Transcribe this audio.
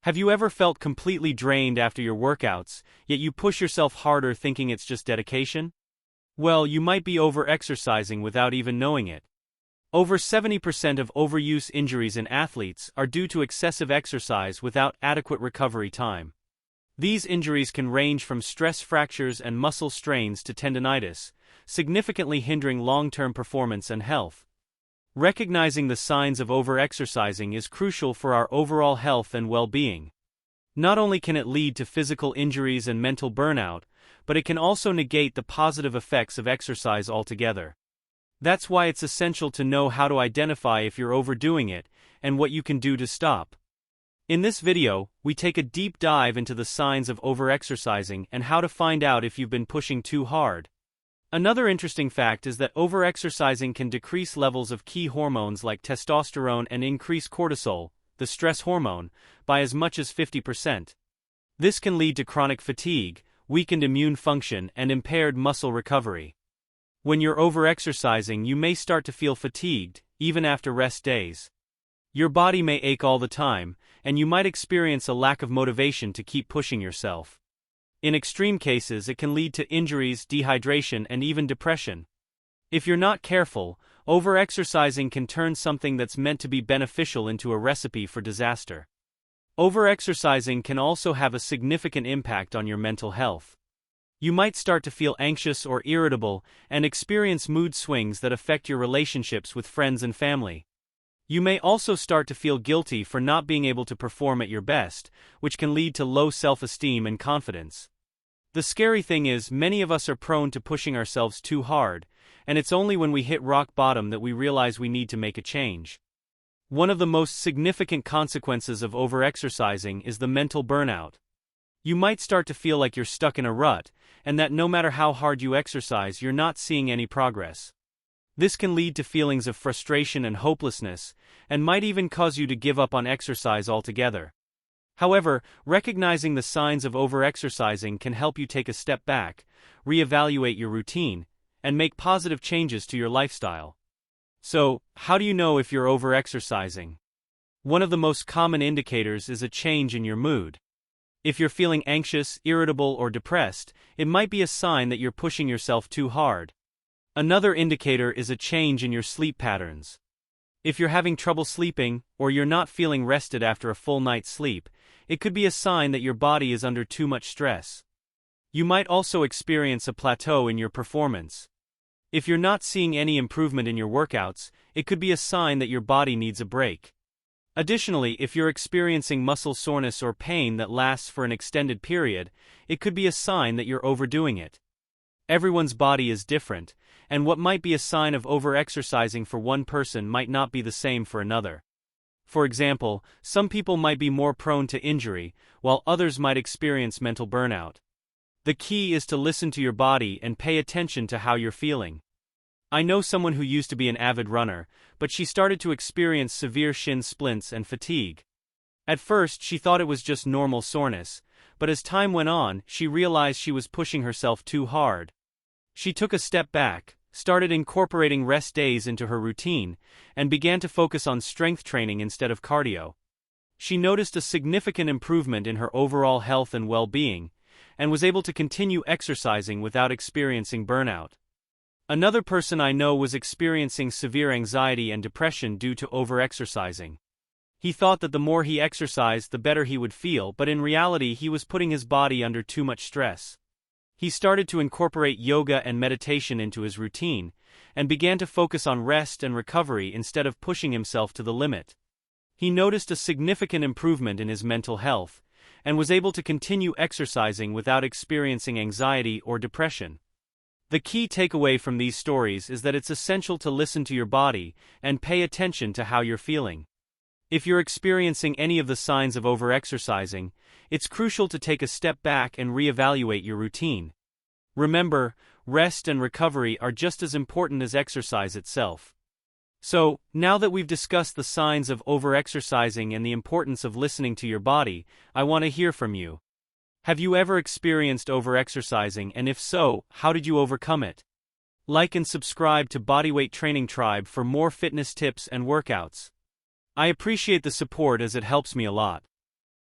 Have you ever felt completely drained after your workouts, yet you push yourself harder thinking it's just dedication? Well, you might be over-exercising without even knowing it. Over 70% of overuse injuries in athletes are due to excessive exercise without adequate recovery time. These injuries can range from stress fractures and muscle strains to tendinitis, significantly hindering long-term performance and health. Recognizing the signs of over-exercising is crucial for our overall health and well-being. Not only can it lead to physical injuries and mental burnout, but it can also negate the positive effects of exercise altogether. That's why it's essential to know how to identify if you're overdoing it and what you can do to stop. In this video, we take a deep dive into the signs of over-exercising and how to find out if you've been pushing too hard. Another interesting fact is that over-exercising can decrease levels of key hormones like testosterone and increase cortisol, the stress hormone, by as much as 50%. This can lead to chronic fatigue, weakened immune function, and impaired muscle recovery. When you're over-exercising, you may start to feel fatigued, even after rest days. Your body may ache all the time, and you might experience a lack of motivation to keep pushing yourself. In extreme cases, it can lead to injuries, dehydration, and even depression. If you're not careful, over-exercising can turn something that's meant to be beneficial into a recipe for disaster. Over-exercising can also have a significant impact on your mental health. You might start to feel anxious or irritable and experience mood swings that affect your relationships with friends and family. You may also start to feel guilty for not being able to perform at your best, which can lead to low self-esteem and confidence. The scary thing is, many of us are prone to pushing ourselves too hard, and it's only when we hit rock bottom that we realize we need to make a change. One of the most significant consequences of over-exercising is the mental burnout. You might start to feel like you're stuck in a rut, and that no matter how hard you exercise, you're not seeing any progress. This can lead to feelings of frustration and hopelessness, and might even cause you to give up on exercise altogether. However, recognizing the signs of over-exercising can help you take a step back, reevaluate your routine, and make positive changes to your lifestyle. So, how do you know if you're over-exercising? One of the most common indicators is a change in your mood. If you're feeling anxious, irritable, or depressed, it might be a sign that you're pushing yourself too hard. Another indicator is a change in your sleep patterns. If you're having trouble sleeping, or you're not feeling rested after a full night's sleep, it could be a sign that your body is under too much stress. You might also experience a plateau in your performance. If you're not seeing any improvement in your workouts, it could be a sign that your body needs a break. Additionally, if you're experiencing muscle soreness or pain that lasts for an extended period, it could be a sign that you're overdoing it. Everyone's body is different, and what might be a sign of over-exercising for one person might not be the same for another. For example, some people might be more prone to injury, while others might experience mental burnout. The key is to listen to your body and pay attention to how you're feeling. I know someone who used to be an avid runner, but she started to experience severe shin splints and fatigue. At first, she thought it was just normal soreness, but as time went on, she realized she was pushing herself too hard. She took a step back, started incorporating rest days into her routine, and began to focus on strength training instead of cardio. She noticed a significant improvement in her overall health and well-being, and was able to continue exercising without experiencing burnout. Another person I know was experiencing severe anxiety and depression due to over-exercising. He thought that the more he exercised, the better he would feel, but in reality he was putting his body under too much stress. He started to incorporate yoga and meditation into his routine, and began to focus on rest and recovery instead of pushing himself to the limit. He noticed a significant improvement in his mental health, and was able to continue exercising without experiencing anxiety or depression. The key takeaway from these stories is that it's essential to listen to your body and pay attention to how you're feeling. If you're experiencing any of the signs of over-exercising, it's crucial to take a step back and reevaluate your routine. Remember, rest and recovery are just as important as exercise itself. So, now that we've discussed the signs of over-exercising and the importance of listening to your body, I want to hear from you. Have you ever experienced over-exercising, and if so, how did you overcome it? Like and subscribe to Bodyweight Training Tribe for more fitness tips and workouts. I appreciate the support as it helps me a lot.